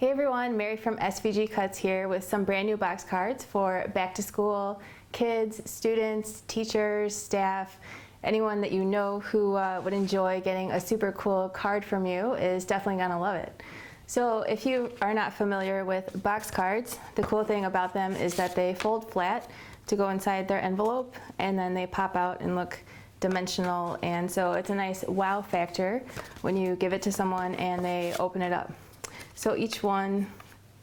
Hey everyone, Mary from svgcuts here with some brand new box cards for back to school, kids, students, teachers, staff, anyone that you know who would enjoy getting a super cool card from you is definitely gonna love it. So if you are not familiar with box cards, the cool thing about them is that they fold flat to go inside their envelope and then they pop out and look dimensional, and so it's a nice wow factor when you give it to someone and they open it up. So each one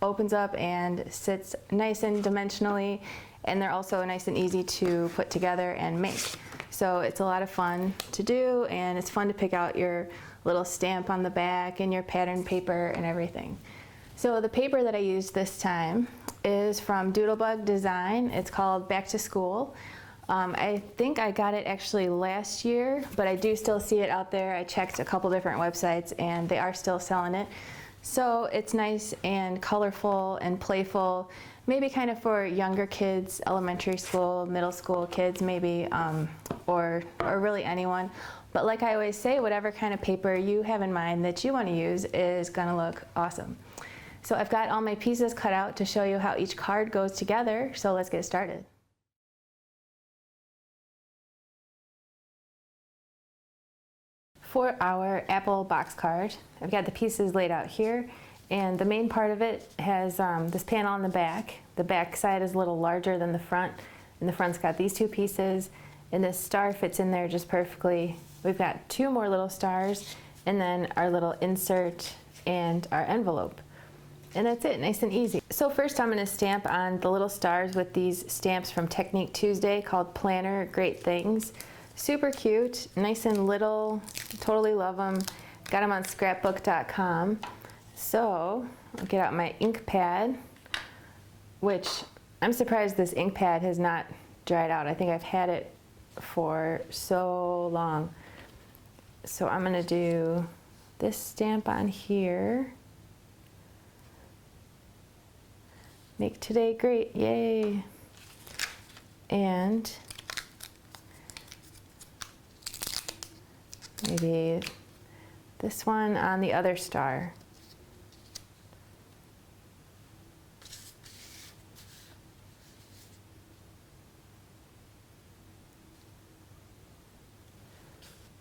opens up and sits nice and dimensionally, and they're also nice and easy to put together and make. So it's a lot of fun to do, and it's fun to pick out your little stamp on the back and your pattern paper and everything. So the paper that I used this time is from Doodlebug Design. It's called Back to School. I think I got it actually last year, but I do still see it out there. I checked a couple different websites and they are still selling it. So it's nice and colorful and playful, maybe kind of for younger kids, elementary school, middle school kids maybe, or really anyone. But like I always say, whatever kind of paper you have in mind that you want to use is gonna look awesome. So I've got all my pieces cut out to show you how each card goes together, so let's get started. For our apple box card, I've got the pieces laid out here, and the main part of it has this panel on the back. The back side is a little larger than the front, and the front's got these two pieces, and this star fits in there just perfectly. We've got two more little stars, and then our little insert and our envelope. And that's it, nice and easy. So first I'm going to stamp on the little stars with these stamps from Technique Tuesday called Planner Great Things. Super cute, nice and little, totally love them. Got them on scrapbook.com. So I'll get out my ink pad, which I'm surprised this ink pad has not dried out. I think I've had it for so long. So I'm gonna do this stamp on here. Make today great, yay. And maybe this one on the other star.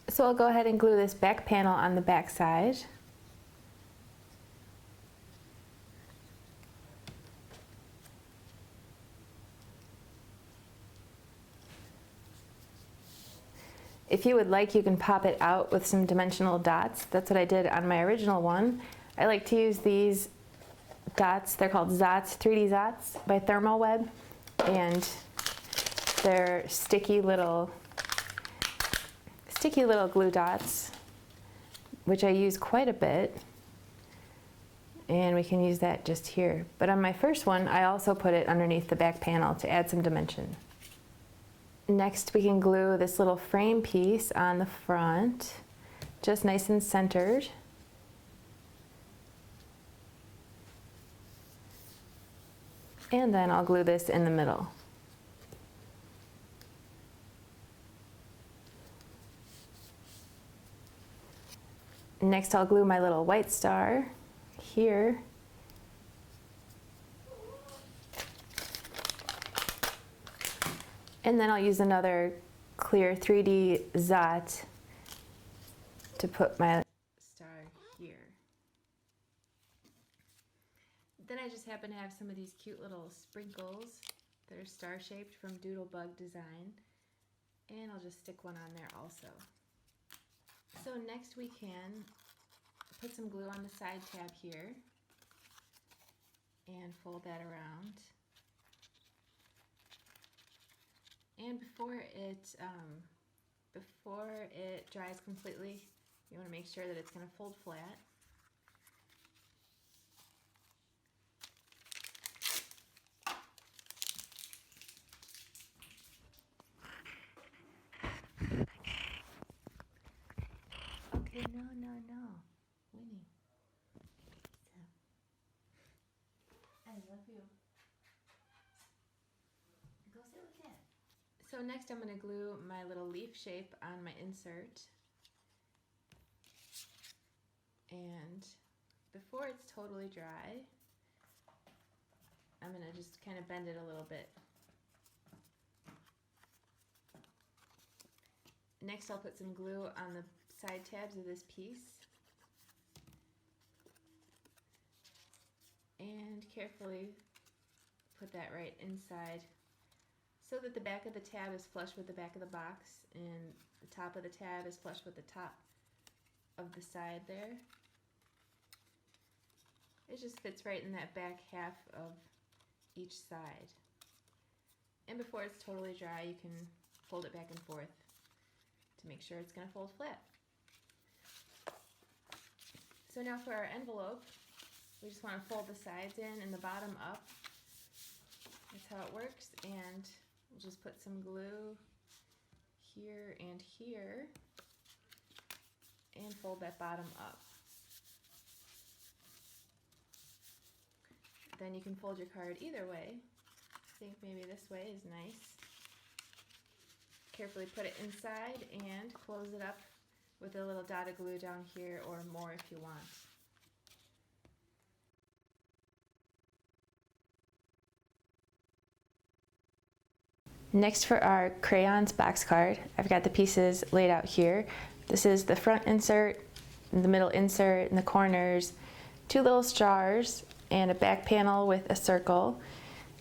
So I'll go ahead and glue this back panel on the back side. If you would like, you can pop it out with some dimensional dots. That's what I did on my original one. I like to use these dots. They're called Zots, 3D Zots by Thermoweb, and they're sticky little glue dots, which I use quite a bit, and we can use that just here. But on my first one, I also put it underneath the back panel to add some dimension. Next, we can glue this little frame piece on the front, just nice and centered. And then I'll glue this in the middle. Next, I'll glue my little white star here. And then I'll use another clear 3D Zot to put my star here. Then I just happen to have some of these cute little sprinkles that are star-shaped from Doodlebug Design, and I'll just stick one on there also. So next we can put some glue on the side tab here and fold that around. And before it dries completely, you want to make sure that it's going to fold flat. Okay, no, Winnie. I love you. Go sit with Dad. So next I'm going to glue my little leaf shape on my insert. And before it's totally dry, I'm gonna just kind of bend it a little bit. Next, I'll put some glue on the side tabs of this piece and carefully put that right inside so that the back of the tab is flush with the back of the box and the top of the tab is flush with the top of the side there. It just fits right in that back half of each side. And before it's totally dry, you can fold it back and forth to make sure it's going to fold flat. So now for our envelope, we just want to fold the sides in and the bottom up. That's how it works, and we'll just put some glue here and here and fold that bottom up. Then you can fold your card either way. I think maybe this way is nice. Carefully put it inside and close it up with a little dot of glue down here, or more if you want. Next, for our crayons box card, I've got the pieces laid out here. This is the front insert, the middle insert, and the corners, two little stars, and a back panel with a circle,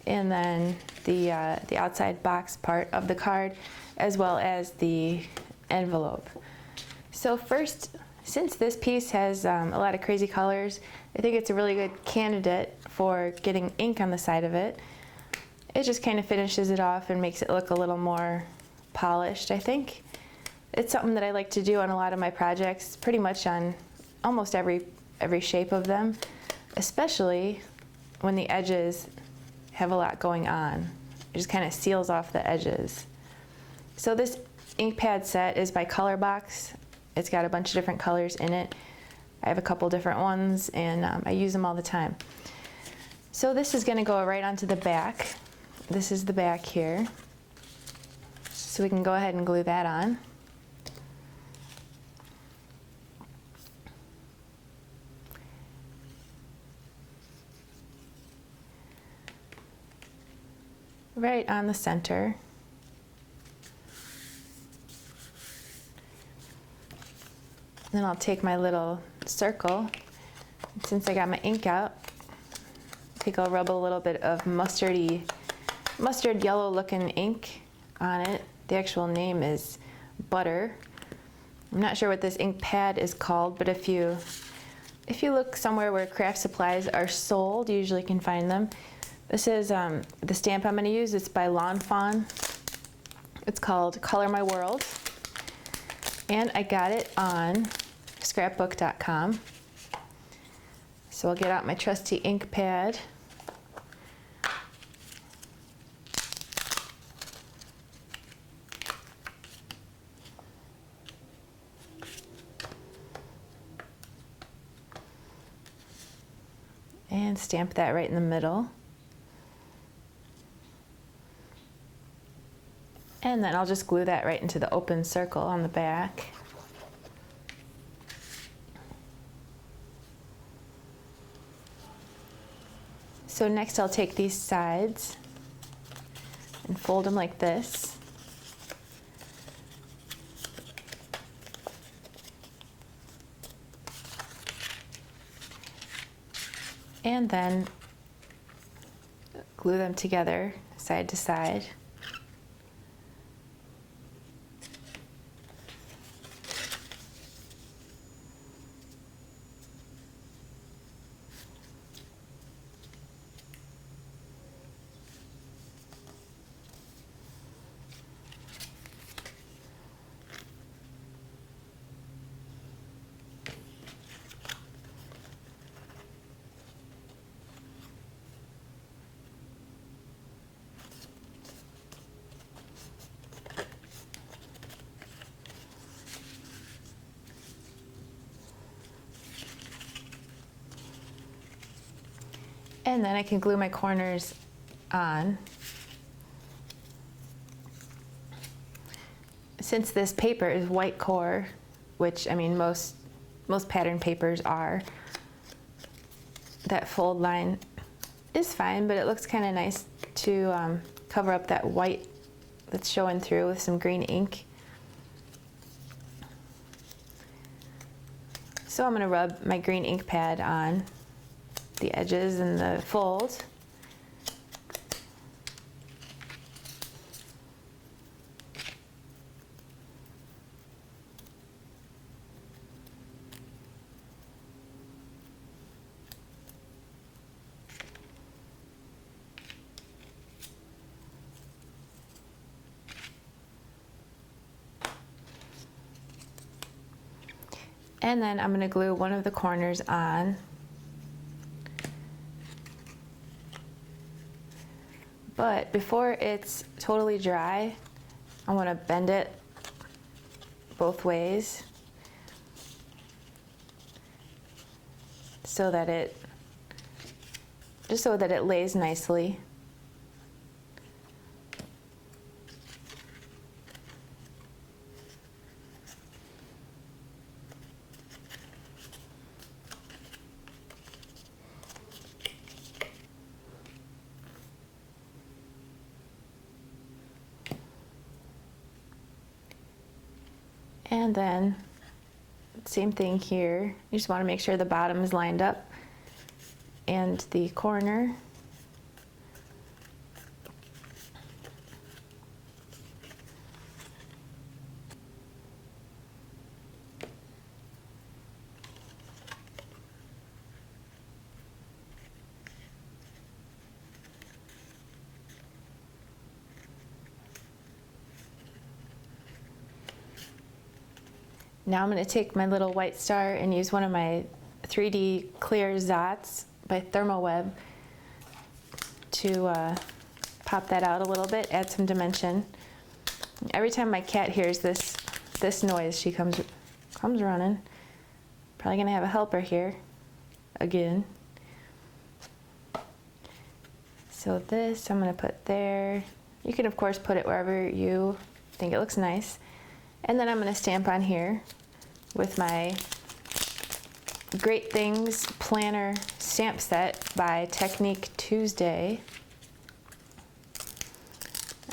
and then the outside box part of the card, as well as the envelope. So first, since this piece has a lot of crazy colors, I think it's a really good candidate for getting ink on the side of it. It just kind of finishes it off and makes it look a little more polished, I think. It's something that I like to do on a lot of my projects, pretty much on almost every shape of them, especially when the edges have a lot going on. It just kind of seals off the edges. So this ink pad set is by Color Box. It's got a bunch of different colors in it. I have a couple different ones, and I use them all the time. So this is going to go right onto the back. This is the back here. So we can go ahead and glue that on. Right on the center. Then I'll take my little circle. Since I got my ink out, I'll rub a little bit of mustard yellow looking ink on it. The actual name is Butter. I'm not sure what this ink pad is called, but if you look somewhere where craft supplies are sold, you usually can find them. This is the stamp I'm going to use. It's by Lawn Fawn. It's called Color My World. And I got it on scrapbook.com. So I'll get out my trusty ink pad. And stamp that right in the middle. And then I'll just glue that right into the open circle on the back. So next I'll take these sides and fold them like this. And then glue them together side to side. And then I can glue my corners on. Since this paper is white core, which I mean most pattern papers are, that fold line is fine, but it looks kind of nice to cover up that white that's showing through with some green ink. So I'm going to rub my green ink pad on the edges and the fold. And then I'm going to glue one of the corners on. But before it's totally dry, I want to bend it both ways so that it lays nicely. And then same thing here. You just want to make sure the bottom is lined up and the corner. Now I'm going to take my little white star and use one of my 3D clear Zots by Thermoweb to pop that out a little bit, add some dimension. Every time my cat hears this noise, she comes running. Probably going to have a helper here again. So this I'm going to put there. You can of course put it wherever you think it looks nice. And then I'm going to stamp on here with my Great Things Planner stamp set by Technique Tuesday.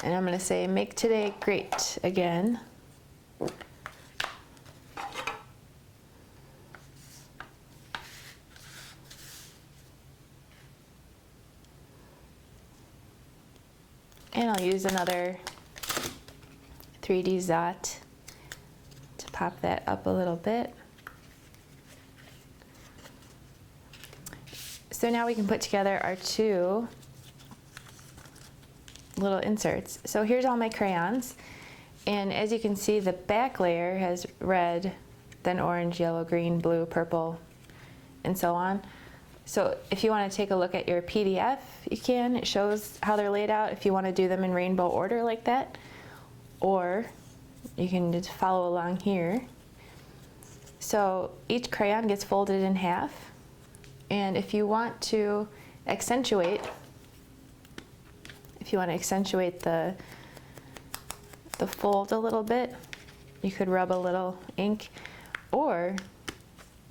And I'm going to say, make today great again. And I'll use another 3D Zot to pop that up a little bit. So now we can put together our two little inserts. So here's all my crayons, and as you can see, the back layer has red, then orange, yellow, green, blue, purple, and so on. So if you want to take a look at your PDF, you can. It shows how they're laid out if you want to do them in rainbow order like that, or you can just follow along here. So each crayon gets folded in half, and if you want to accentuate the fold a little bit, you could rub a little ink, or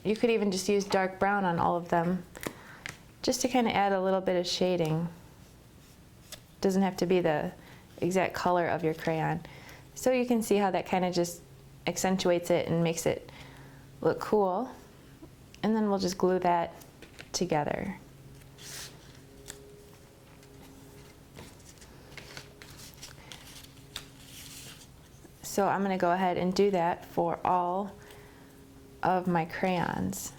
you could even just use dark brown on all of them just to kind of add a little bit of shading. Doesn't have to be the exact color of your crayon. So you can see how that kind of just accentuates it and makes it look cool. And then we'll just glue that together. So I'm going to go ahead and do that for all of my crayons.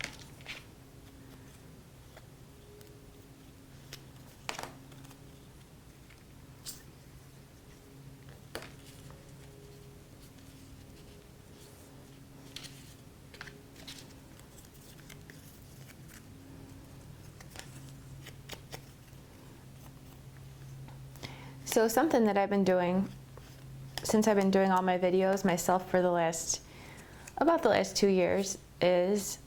So something that I've been doing since I've been doing all my videos myself for about the last 2 years is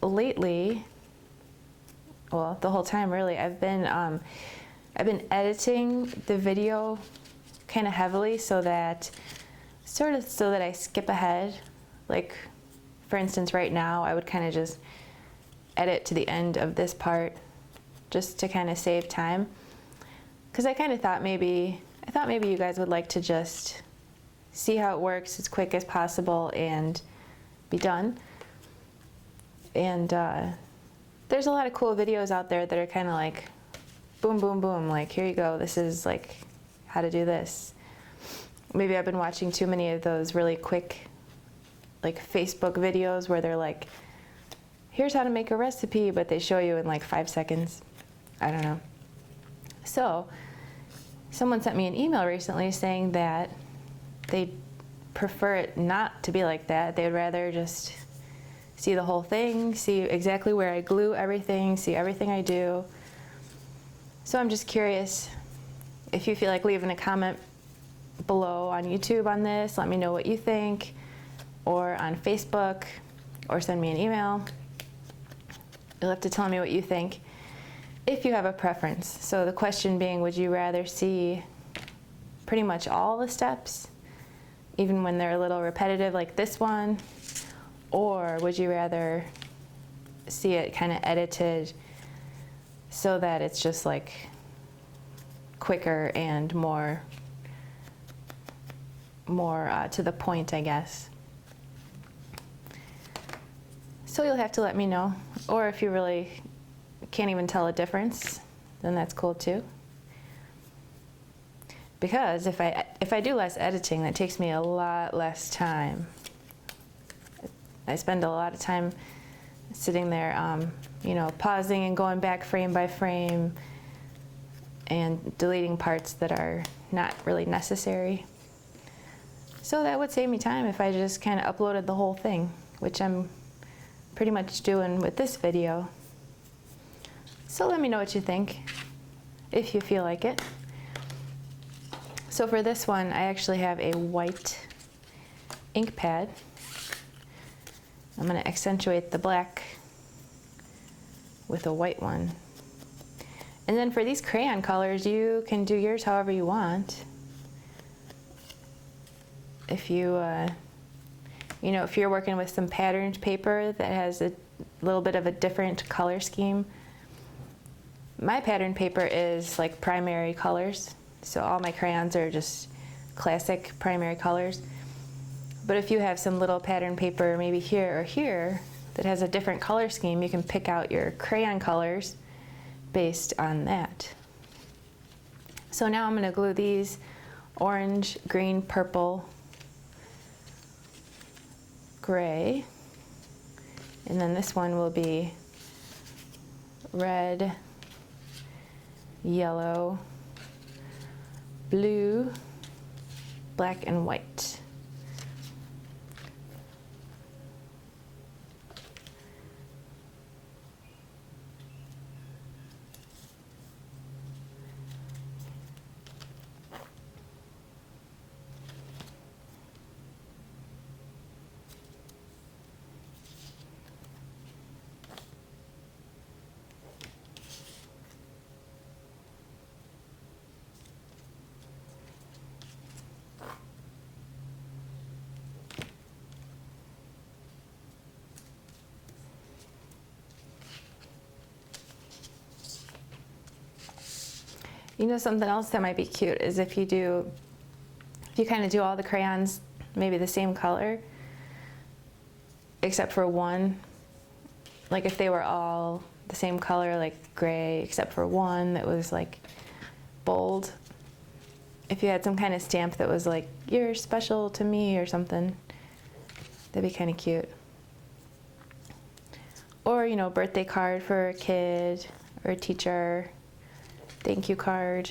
lately, well, the whole time really, I've been editing the video kind of heavily so that I skip ahead. Like, for instance, right now I would kind of just edit to the end of this part just to kind of save time. Because I kind of thought maybe you guys would like to just see how it works as quick as possible and be done. And there's a lot of cool videos out there that are kind of like boom, boom, boom, like here you go, this is like how to do this. Maybe I've been watching too many of those really quick like Facebook videos where they're like, here's how to make a recipe, but they show you in like 5 seconds. I don't know. So someone sent me an email recently saying that they prefer it not to be like that. They'd rather just see the whole thing, see exactly where I glue everything, see everything I do. So I'm just curious if you feel like leaving a comment below on YouTube on this, let me know what you think, or on Facebook, or send me an email. You'll have to tell me what you think if you have a preference. So the question being, would you rather see pretty much all the steps, even when they're a little repetitive like this one, or would you rather see it kind of edited so that it's just like quicker and more to the point, I guess. So you'll have to let me know, or if you really can't even tell a difference, then that's cool too. Because if I do less editing, that takes me a lot less time. I spend a lot of time sitting there, you know, pausing and going back frame by frame and deleting parts that are not really necessary. So that would save me time if I just kind of uploaded the whole thing, which I'm pretty much doing with this video. So let me know what you think, if you feel like it. So for this one, I actually have a white ink pad. I'm going to accentuate the black with a white one. And then for these crayon colors, you can do yours however you want. If you, you know, if you're working with some patterned paper that has a little bit of a different color scheme. My pattern paper is like primary colors, so all my crayons are just classic primary colors. But if you have some little pattern paper, maybe here or here, that has a different color scheme, you can pick out your crayon colors based on that. So now I'm going to glue these orange, green, purple, gray, and then this one will be red, yellow, blue, black, and white. You know, something else that might be cute is if you kind of do all the crayons maybe the same color, except for one. Like if they were all the same color, like gray, except for one that was like bold. If you had some kind of stamp that was like, you're special to me or something, that'd be kind of cute. Or, you know, birthday card for a kid or a teacher. Thank you card.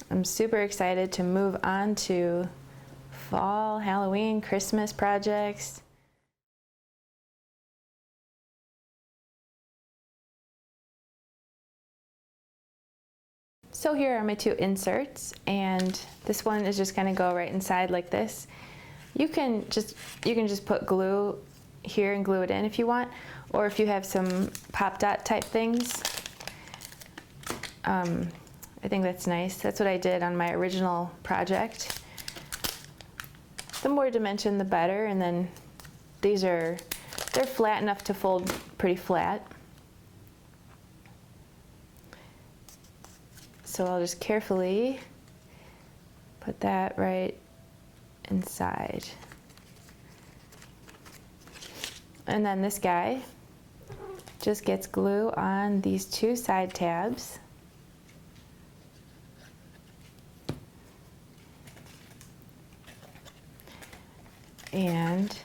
I'm super excited to move on to fall, Halloween, Christmas projects. So here are my two inserts, and this one is just going to go right inside like this. You can just put glue here and glue it in if you want, or if you have some pop dot type things, I think that's nice. That's what I did on my original project. The more dimension, the better. And then they're flat enough to fold pretty flat. So I'll just carefully put that right inside. And then this guy just gets glue on these two side tabs. And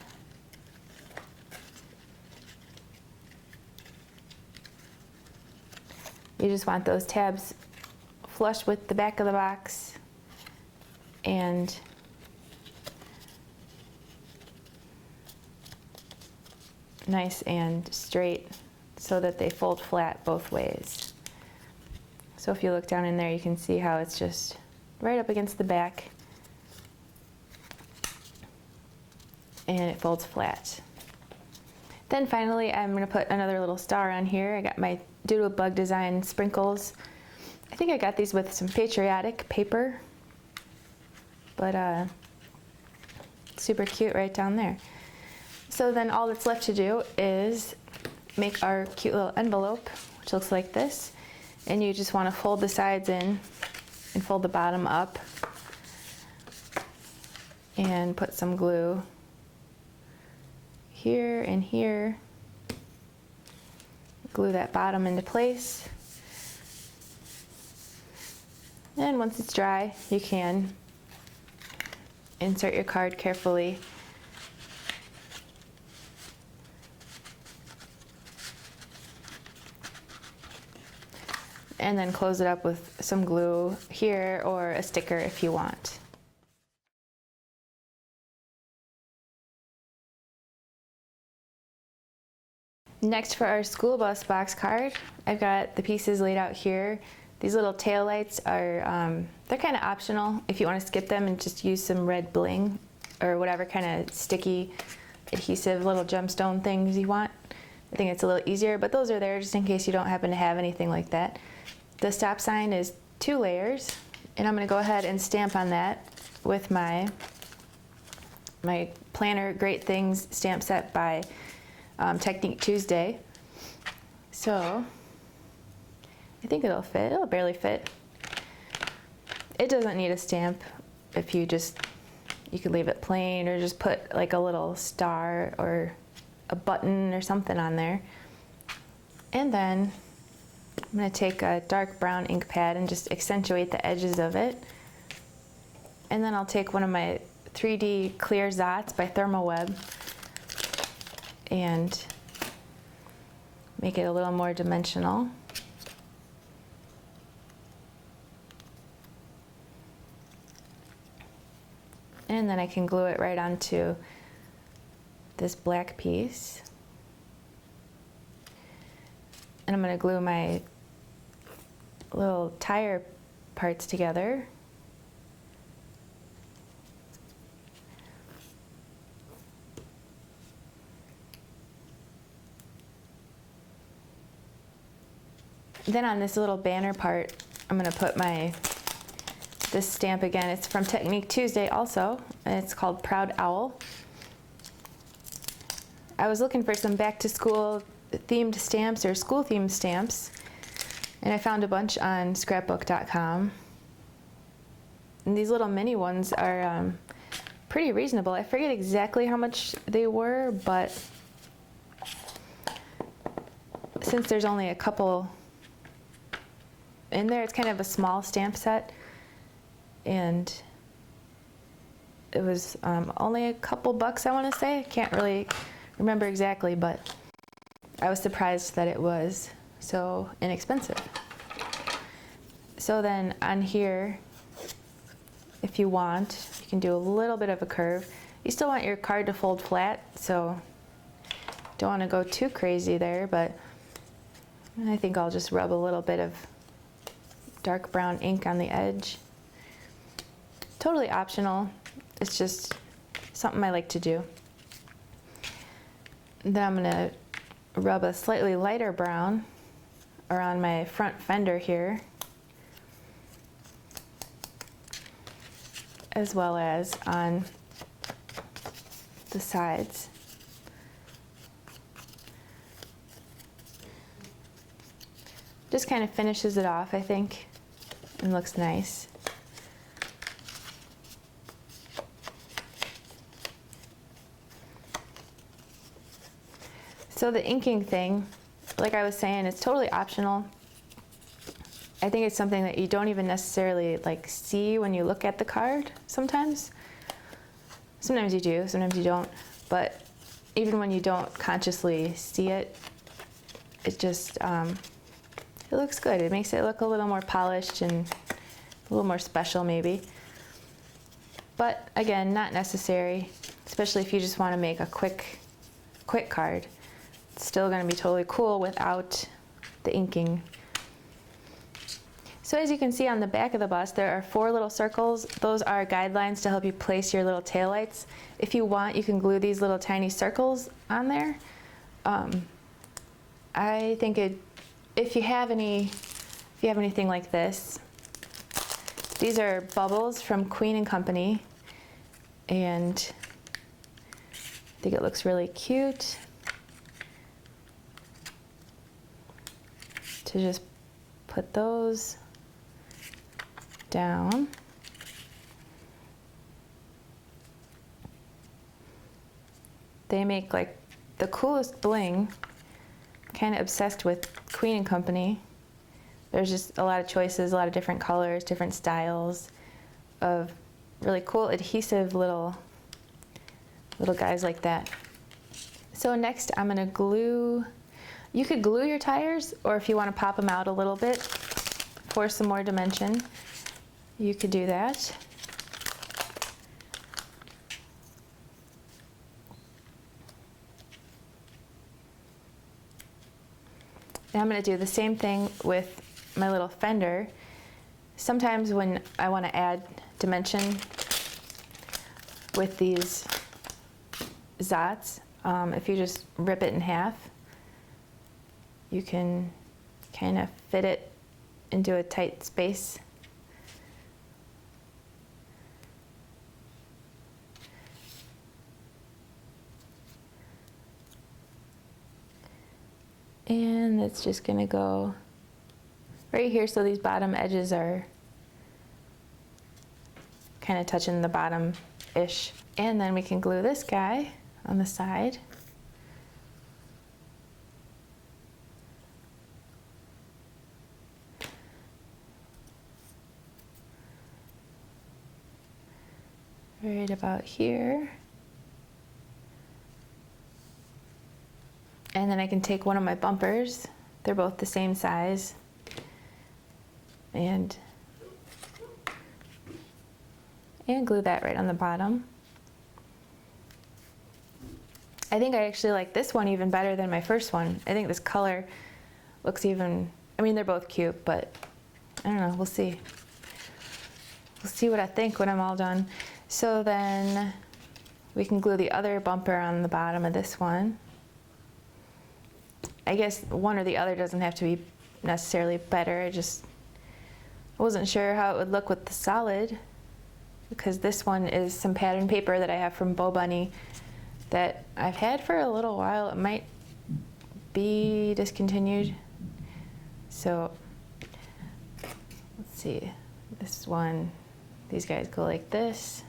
you just want those tabs flush with the back of the box and nice and straight so that they fold flat both ways. So if you look down in there, you can see how it's just right up against the back and it folds flat. Then finally, I'm going to put another little star on here. I got my Doodle Bug Design sprinkles. I think I got these with some patriotic paper, but super cute right down there. So then all that's left to do is make our cute little envelope, which looks like this. And you just want to fold the sides in and fold the bottom up and put some glue here and here. Glue that bottom into place. And once it's dry, you can insert your card carefully. And then close it up with some glue here or a sticker if you want. Next, for our school bus box card, I've got the pieces laid out here. These little tail lights are, they're kind of optional if you want to skip them and just use some red bling or whatever kind of sticky adhesive little gemstone things you want. I think it's a little easier, but those are there just in case you don't happen to have anything like that. The stop sign is 2 layers, and I'm going to go ahead and stamp on that with my planner Great Things stamp set by Technique Tuesday. So I think it'll fit. It'll barely fit. It doesn't need a stamp if you could leave it plain or just put like a little star or a button or something on there. And then I'm going to take a dark brown ink pad and just accentuate the edges of it. And then I'll take one of my 3D clear Zots by Thermoweb and make it a little more dimensional. And then I can glue it right onto this black piece. And I'm going to glue my little tire parts together. Then on this little banner part, I'm going to put this stamp again. It's from Technique Tuesday also, and it's called Proud Owl. I was looking for some back to school themed stamps or school themed stamps, and I found a bunch on scrapbook.com. And these little mini ones are pretty reasonable. I forget exactly how much they were, but since there's only a couple in there, it's kind of a small stamp set, and it was only a couple bucks, I want to say. I can't really remember exactly, but I was surprised that it was so inexpensive. So then on here, if you want, you can do a little bit of a curve. You still want your card to fold flat, so don't want to go too crazy there, but I think I'll just rub a little bit of dark brown ink on the edge. Totally optional. It's just something I like to do. Then I'm going to rub a slightly lighter brown around my front fender here. as well as on the sides. Just kind of finishes it off, I think, and looks nice. So the inking thing, like I was saying, it's totally optional. I think it's something that you don't even necessarily like see when you look at the card sometimes. Sometimes you do, sometimes you don't. But even when you don't consciously see it, it just, it looks good. It makes it look a little more polished and a little more special maybe. But again, not necessary, especially if you just want to make a quick card. It's still going to be totally cool without the inking. So as you can see on the back of the bus, there are 4 little circles. Those are guidelines to help you place your little taillights. If you want, you can glue these little tiny circles on there. I think if you have anything like this, these are bubbles from Queen & Company, and I think it looks really cute to just put those down. They make like the coolest bling. Kind of obsessed with Queen & Company. There's just a lot of choices, a lot of different colors, different styles of really cool adhesive little guys like that. So next I'm gonna glue, you could glue your tires, or if you want to pop them out a little bit for some more dimension, you could do that. And I'm going to do the same thing with my little fender. Sometimes when I want to add dimension with these Zots, if you just rip it in half, you can kind of fit it into a tight space. And it's just going to go right here, so these bottom edges are kind of touching the bottom-ish. And then we can glue this guy on the side. Right about here. And then I can take one of my bumpers, they're both the same size, and glue that right on the bottom. I think I actually like this one even better than my first one. I think this color looks even, I mean, they're both cute, but I don't know, we'll see. We'll see what I think when I'm all done. So then we can glue the other bumper on the bottom of this one. I guess one or the other doesn't have to be necessarily better. I wasn't sure how it would look with the solid, because this one is some pattern paper that I have from Bo Bunny that I've had for a little while. It might be discontinued. So let's see, this one, these guys go like this.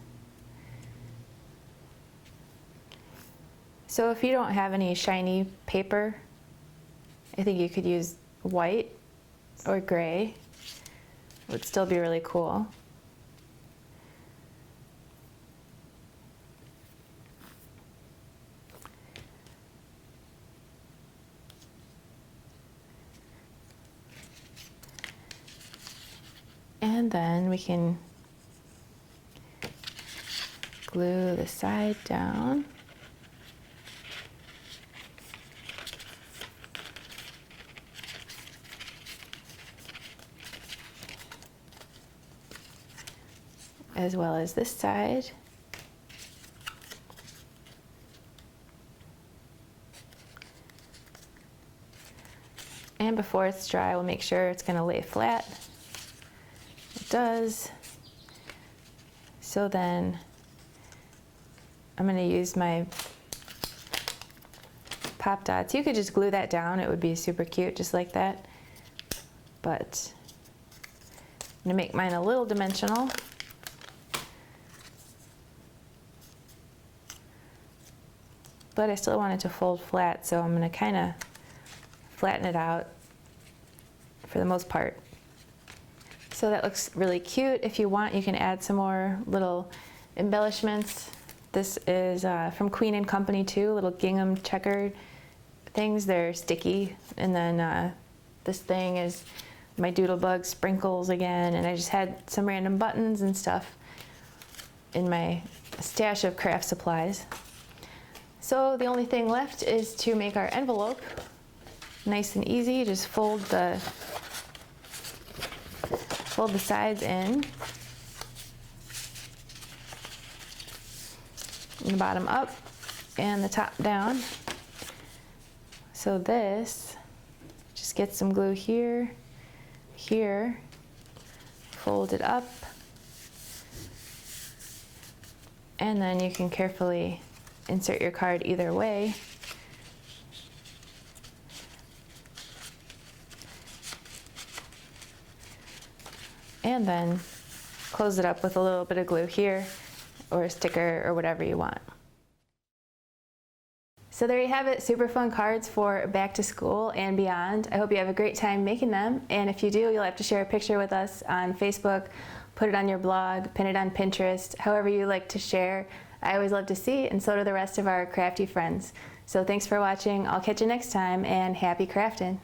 So if you don't have any shiny paper, I think you could use white or gray. It would still be really cool. And then we can glue the side down. As well as this side. And before it's dry, we'll make sure it's going to lay flat. It does. So then I'm going to use my pop dots. You could just glue that down. It would be super cute just like that. But I'm going to make mine a little dimensional. But I still want it to fold flat, so I'm going to kind of flatten it out for the most part. So that looks really cute. If you want, you can add some more little embellishments. This is from Queen and Company too, little gingham checkered things. They're sticky. And then this thing is my Doodlebug sprinkles again. And I just had some random buttons and stuff in my stash of craft supplies. So the only thing left is to make our envelope. Nice and easy. Just fold the sides in, and the bottom up, and the top down. So this, just get some glue here, here, fold it up, and then you can carefully insert your card either way. And then close it up with a little bit of glue here, or a sticker, or whatever you want. So there you have it, super fun cards for back to school and beyond. I hope you have a great time making them, and if you do, you'll have to share a picture with us on Facebook, put it on your blog, pin it on Pinterest, however you like to share. I always love to see, and so do the rest of our crafty friends. So thanks for watching. I'll catch you next time, and happy crafting.